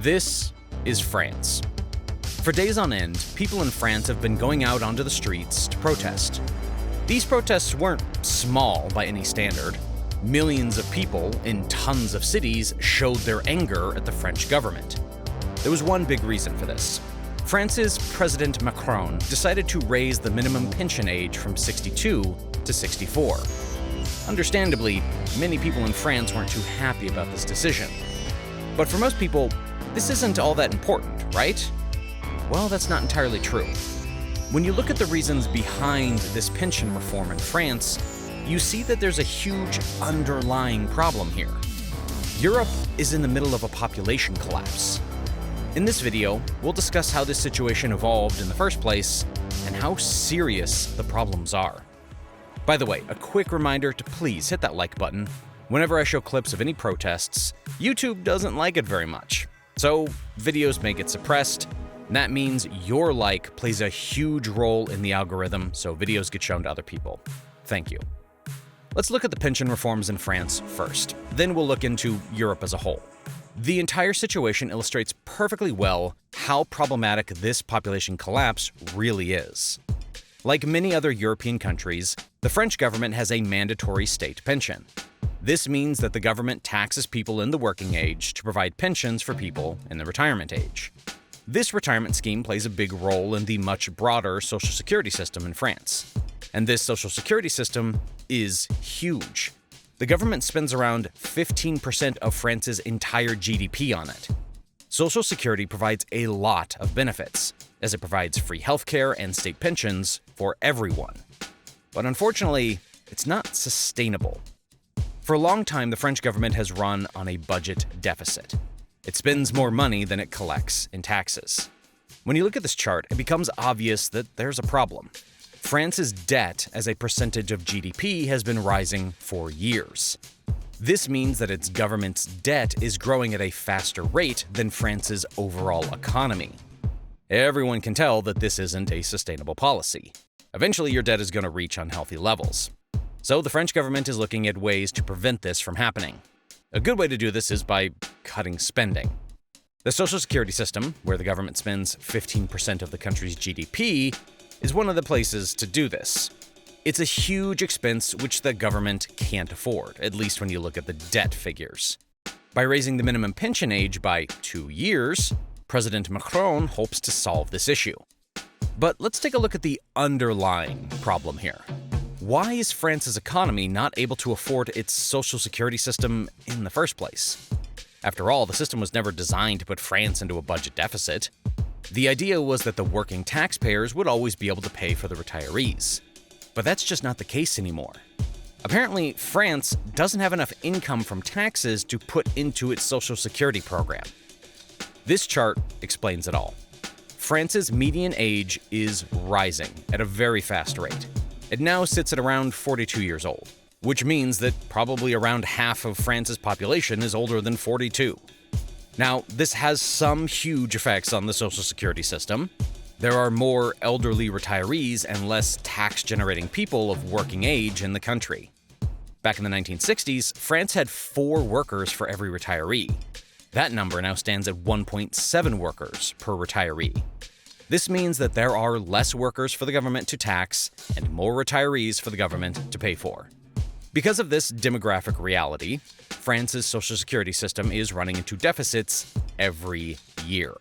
This is France. For days on end, people in France have been going out onto the streets to protest. These protests weren't small by any standard. Millions of people in tons of cities showed their anger at the French government. There was one big reason for this. France's President Macron decided to raise the minimum pension age from 62 to 64. Understandably, many people in France weren't too happy about this decision. But for most people, this isn't all that important, right? Well, that's not entirely true. When you look at the reasons behind this pension reform in France, you see that there's a huge underlying problem here. Europe is in the middle of a population collapse. In this video, we'll discuss how this situation evolved in the first place and how serious the problems are. By the way, a quick reminder to please hit that like button. Whenever I show clips of any protests, YouTube doesn't like it very much. So videos may get suppressed, and that means your like plays a huge role in the algorithm, so videos get shown to other people. Thank you. Let's look at the pension reforms in France first, then we'll look into Europe as a whole. The entire situation illustrates perfectly well how problematic this population collapse really is. Like many other European countries, the French government has a mandatory state pension. This means that the government taxes people in the working age to provide pensions for people in the retirement age. This retirement scheme plays a big role in the much broader social security system in France. And this social security system is huge. The government spends around 15% of France's entire GDP on it. Social Security provides a lot of benefits, as it provides free healthcare and state pensions for everyone. But unfortunately, it's not sustainable. For a long time, the French government has run on a budget deficit. It spends more money than it collects in taxes. When you look at this chart, it becomes obvious that there's a problem. France's debt as a percentage of GDP has been rising for years. This means that its government's debt is growing at a faster rate than France's overall economy. Everyone can tell that this isn't a sustainable policy. Eventually, your debt is going to reach unhealthy levels. So the French government is looking at ways to prevent this from happening. A good way to do this is by cutting spending. The Social Security system, where the government spends 15% of the country's GDP, is one of the places to do this. It's a huge expense which the government can't afford, at least when you look at the debt figures. By raising the minimum pension age by 2 years, President Macron hopes to solve this issue. But let's take a look at the underlying problem here. Why is France's economy not able to afford its social security system in the first place? After all, the system was never designed to put France into a budget deficit. The idea was that the working taxpayers would always be able to pay for the retirees. But that's just not the case anymore. Apparently, France doesn't have enough income from taxes to put into its social security program. This chart explains it all. France's median age is rising at a very fast rate. It now sits at around 42 years old, which means that probably around half of France's population is older than 42. Now, this has some huge effects on the social security system. There are more elderly retirees and less tax-generating people of working age in the country. Back in the 1960s, France had 4 workers for every retiree. That number now stands at 1.7 workers per retiree. This means that there are less workers for the government to tax and more retirees for the government to pay for. Because of this demographic reality, France's social security system is running into deficits every year.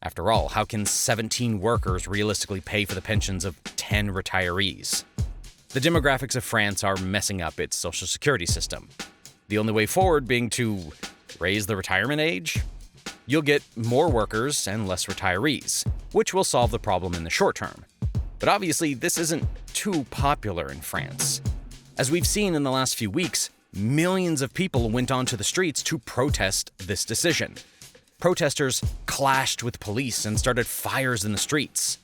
After all, how can 17 workers realistically pay for the pensions of 10 retirees? The demographics of France are messing up its social security system. The only way forward being to raise the retirement age? You'll get more workers and less retirees, which will solve the problem in the short term. But obviously, this isn't too popular in France. As we've seen in the last few weeks, millions of people went onto the streets to protest this decision. Protesters clashed with police and started fires in the streets.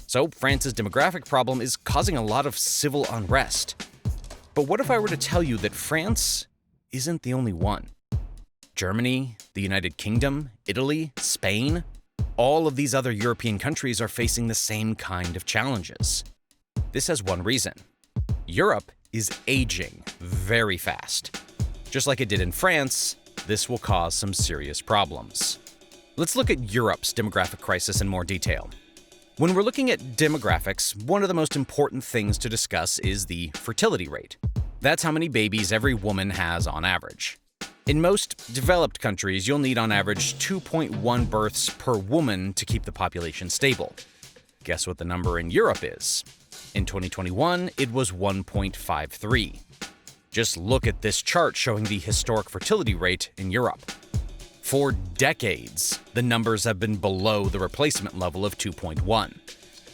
So France's demographic problem is causing a lot of civil unrest. But what if I were to tell you that France isn't the only one? Germany, the United Kingdom, Italy, Spain, all of these other European countries are facing the same kind of challenges. This has one reason. Europe is aging very fast. Just like it did in France, this will cause some serious problems. Let's look at Europe's demographic crisis in more detail. When we're looking at demographics, one of the most important things to discuss is the fertility rate. That's how many babies every woman has on average. In most developed countries, you'll need on average 2.1 births per woman to keep the population stable. Guess what the number in Europe is? In 2021, it was 1.53. Just look at this chart showing the historic fertility rate in Europe. For decades, the numbers have been below the replacement level of 2.1.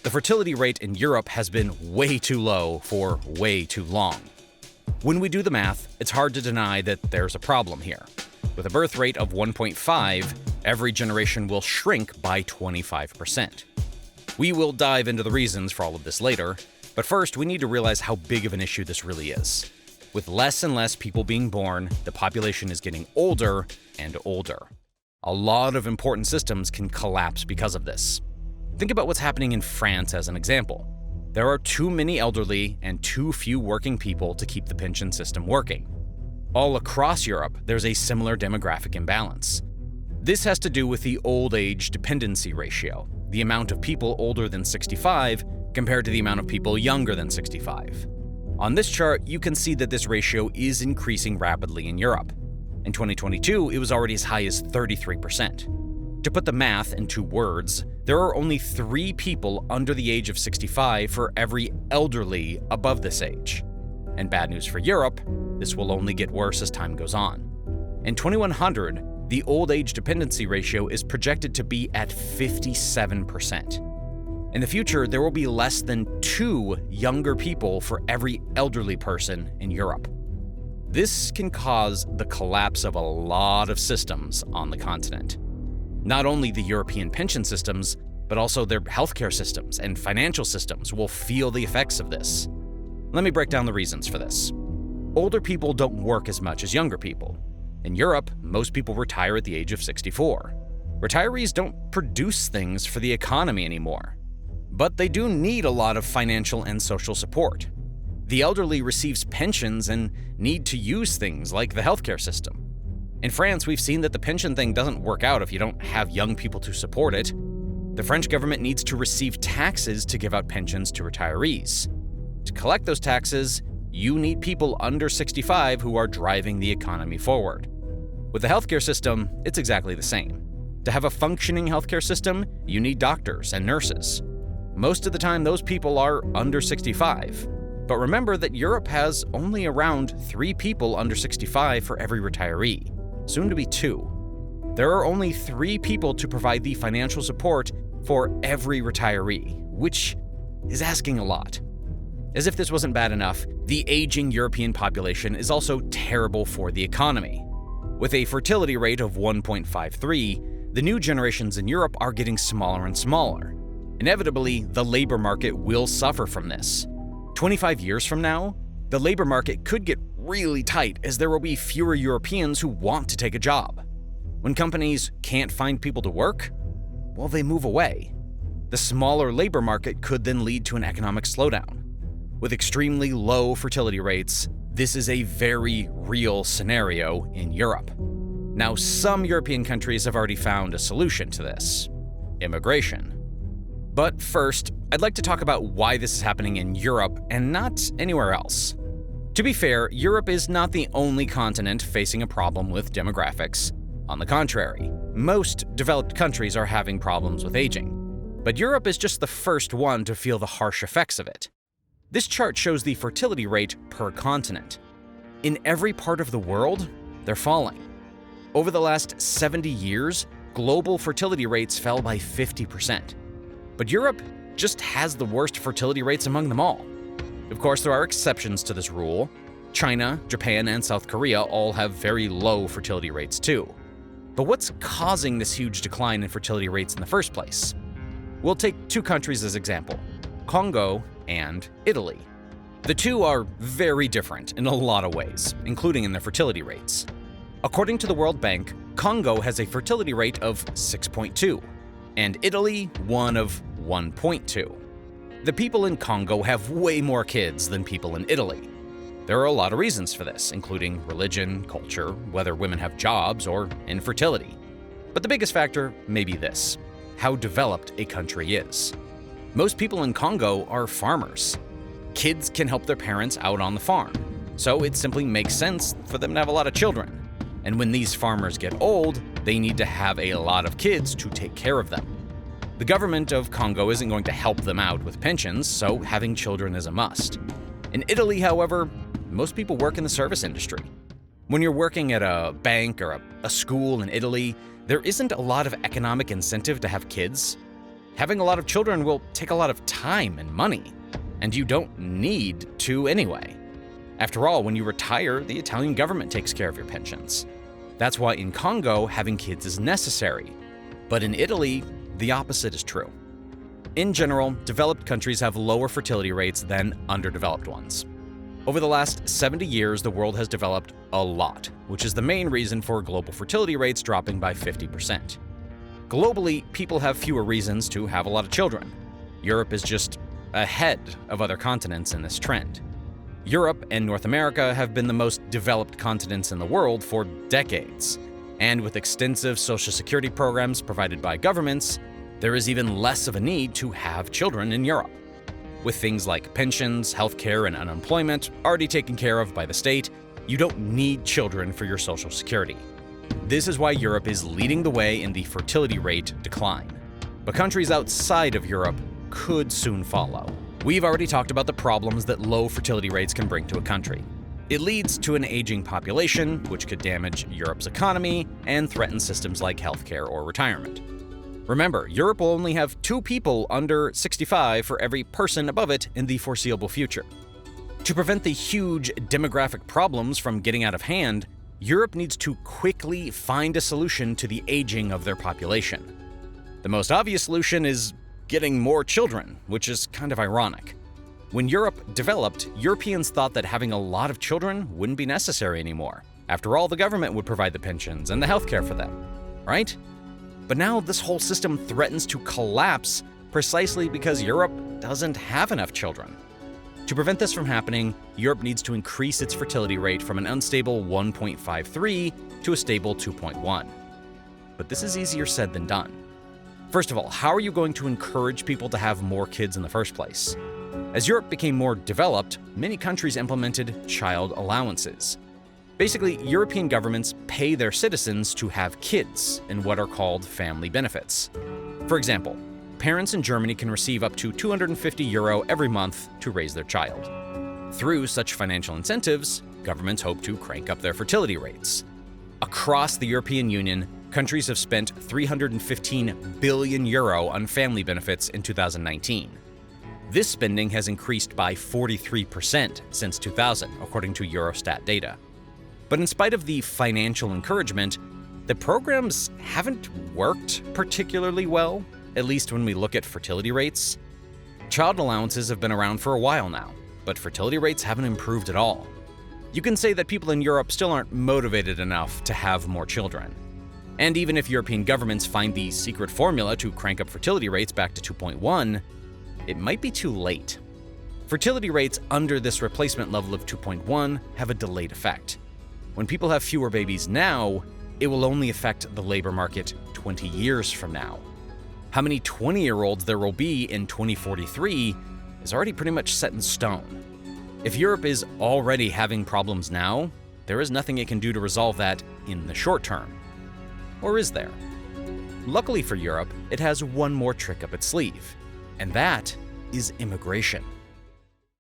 The fertility rate in Europe has been way too low for way too long. When we do the math, it's hard to deny that there's a problem here. With a birth rate of 1.5, every generation will shrink by 25%. We will dive into the reasons for all of this later, but first we need to realize how big of an issue this really is. With less and less people being born, the population is getting older and older. A lot of important systems can collapse because of this. Think about what's happening in France as an example. There are too many elderly and too few working people to keep the pension system working. All across Europe, there's a similar demographic imbalance. This has to do with the old age dependency ratio, the amount of people older than 65 compared to the amount of people younger than 65. On this chart, you can see that this ratio is increasing rapidly in Europe. In 2022, it was already as high as 33%. To put the math into words, there are only 3 people under the age of 65 for every elderly above this age. And bad news for Europe, this will only get worse as time goes on. In 2100, the old age dependency ratio is projected to be at 57%. In the future, there will be less than 2 younger people for every elderly person in Europe. This can cause the collapse of a lot of systems on the continent. Not only the European pension systems, but also their healthcare systems and financial systems will feel the effects of this. Let me break down the reasons for this. Older people don't work as much as younger people. In Europe, most people retire at the age of 64. Retirees don't produce things for the economy anymore. But they do need a lot of financial and social support. The elderly receives pensions and need to use things like the healthcare system. In France, we've seen that the pension thing doesn't work out if you don't have young people to support it. The French government needs to receive taxes to give out pensions to retirees. To collect those taxes, you need people under 65 who are driving the economy forward. With the healthcare system, it's exactly the same. To have a functioning healthcare system, you need doctors and nurses. Most of the time, those people are under 65. But remember that Europe has only around 3 people under 65 for every retiree, soon to be 2. There are only 3 people to provide the financial support for every retiree, which is asking a lot. As if this wasn't bad enough, the aging European population is also terrible for the economy. With a fertility rate of 1.53, the new generations in Europe are getting smaller and smaller. Inevitably, the labor market will suffer from this. 25 years from now, the labor market could get really tight as there will be fewer Europeans who want to take a job. When companies can't find people to work, well, they move away. The smaller labor market could then lead to an economic slowdown. With extremely low fertility rates, this is a very real scenario in Europe. Now, some European countries have already found a solution to this: immigration. But first, I'd like to talk about why this is happening in Europe and not anywhere else. To be fair, Europe is not the only continent facing a problem with demographics. On the contrary, most developed countries are having problems with aging. But Europe is just the first one to feel the harsh effects of it. This chart shows the fertility rate per continent. In every part of the world, they're falling. Over the last 70 years, global fertility rates fell by 50%. But Europe just has the worst fertility rates among them all. Of course, there are exceptions to this rule. China, Japan, and South Korea all have very low fertility rates too. But what's causing this huge decline in fertility rates in the first place? We'll take 2 countries as example: Congo and Italy. The 2 are very different in a lot of ways, including in their fertility rates. According to the World Bank, Congo has a fertility rate of 6.2, and Italy one of 1.2. The people in Congo have way more kids than people in Italy. There are a lot of reasons for this, including religion, culture, whether women have jobs, or infertility. But the biggest factor may be this: how developed a country is. Most people in Congo are farmers. Kids can help their parents out on the farm, so it simply makes sense for them to have a lot of children. And when these farmers get old, they need to have a lot of kids to take care of them. The government of Congo isn't going to help them out with pensions, so having children is a must. In Italy, however, most people work in the service industry. When you're working at a bank or a school in Italy, there isn't a lot of economic incentive to have kids. Having a lot of children will take a lot of time and money, and you don't need to anyway. After all, when you retire, the Italian government takes care of your pensions. That's why in Congo, having kids is necessary. But in Italy, the opposite is true. In general, developed countries have lower fertility rates than underdeveloped ones. Over the last 70 years, the world has developed a lot, which is the main reason for global fertility rates dropping by 50%. Globally, people have fewer reasons to have a lot of children. Europe is just ahead of other continents in this trend. Europe and North America have been the most developed continents in the world for decades. And with extensive social security programs provided by governments, there is even less of a need to have children in Europe. With things like pensions, healthcare, and unemployment already taken care of by the state, you don't need children for your social security. This is why Europe is leading the way in the fertility rate decline. But countries outside of Europe could soon follow. We've already talked about the problems that low fertility rates can bring to a country. It leads to an aging population, which could damage Europe's economy and threaten systems like healthcare or retirement. Remember, Europe will only have 2 people under 65 for every person above it in the foreseeable future. To prevent the huge demographic problems from getting out of hand, Europe needs to quickly find a solution to the aging of their population. The most obvious solution is getting more children, which is kind of ironic. When Europe developed, Europeans thought that having a lot of children wouldn't be necessary anymore. After all, the government would provide the pensions and the healthcare for them, right? But now this whole system threatens to collapse precisely because Europe doesn't have enough children. To prevent this from happening, Europe needs to increase its fertility rate from an unstable 1.53 to a stable 2.1. But this is easier said than done. First of all, how are you going to encourage people to have more kids in the first place? As Europe became more developed, many countries implemented child allowances. Basically, European governments pay their citizens to have kids in what are called family benefits. For example, parents in Germany can receive up to €250 every month to raise their child. Through such financial incentives, governments hope to crank up their fertility rates. Across the European Union, countries have spent €315 billion on family benefits in 2019. This spending has increased by 43% since 2000, according to Eurostat data. But in spite of the financial encouragement, the programs haven't worked particularly well, at least when we look at fertility rates. Child allowances have been around for a while now, but fertility rates haven't improved at all. You can say that people in Europe still aren't motivated enough to have more children. And even if European governments find the secret formula to crank up fertility rates back to 2.1, it might be too late. Fertility rates under this replacement level of 2.1 have a delayed effect. When people have fewer babies now, it will only affect the labor market 20 years from now. How many 20-year-olds there will be in 2043 is already pretty much set in stone. If Europe is already having problems now, there is nothing it can do to resolve that in the short term. Or is there? Luckily for Europe, it has one more trick up its sleeve, and that is immigration.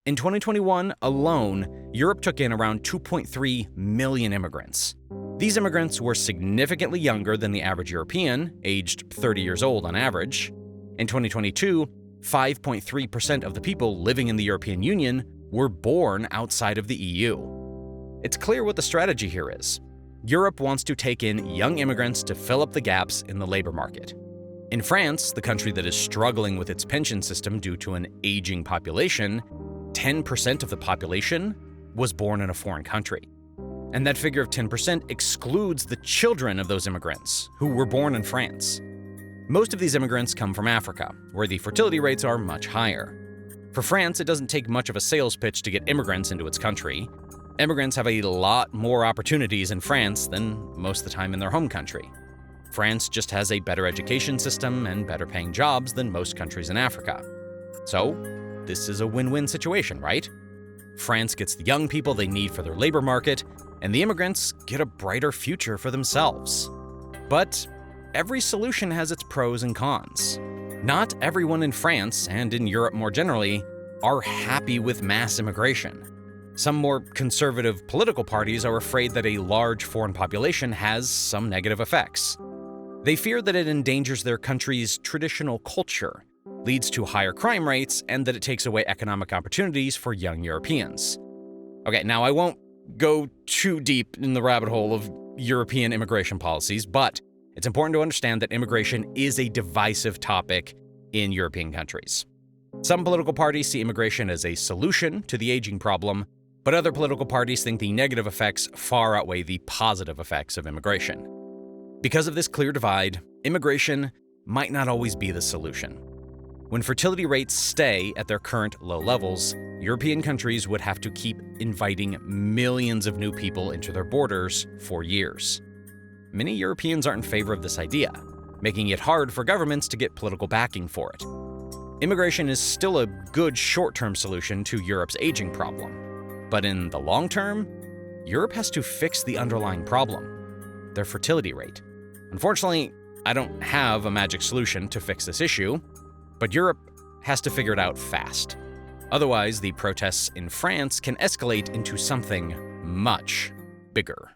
In 2021 alone, Europe took in around 2.3 million immigrants. These immigrants were significantly younger than the average European, aged 30 years old on average. In 2022, 5.3% of the people living in the European Union were born outside of the EU. It's clear what the strategy here is. Europe wants to take in young immigrants to fill up the gaps in the labor market. In France, the country that is struggling with its pension system due to an aging population, 10% of the population was born in a foreign country. And that figure of 10% excludes the children of those immigrants who were born in France. Most of these immigrants come from Africa, where the fertility rates are much higher. For France, it doesn't take much of a sales pitch to get immigrants into its country. Immigrants have a lot more opportunities in France than most of the time in their home country. France just has a better education system and better paying jobs than most countries in Africa. So, this is a win-win situation, right? France gets the young people they need for their labor market, and the immigrants get a brighter future for themselves. But every solution has its pros and cons. Not everyone in France, and in Europe more generally, are happy with mass immigration. Some more conservative political parties are afraid that a large foreign population has some negative effects. They fear that it endangers their country's traditional culture, leads to higher crime rates, and that it takes away economic opportunities for young Europeans. Okay, now I won't go too deep in the rabbit hole of European immigration policies, but it's important to understand that immigration is a divisive topic in European countries. Some political parties see immigration as a solution to the aging problem, but other political parties think the negative effects far outweigh the positive effects of immigration. Because of this clear divide, immigration might not always be the solution. When fertility rates stay at their current low levels, European countries would have to keep inviting millions of new people into their borders for years. Many Europeans aren't in favor of this idea, making it hard for governments to get political backing for it. Immigration is still a good short-term solution to Europe's aging problem. But in the long term, Europe has to fix the underlying problem, their fertility rate. Unfortunately, I don't have a magic solution to fix this issue, but Europe has to figure it out fast. Otherwise, the protests in France can escalate into something much bigger.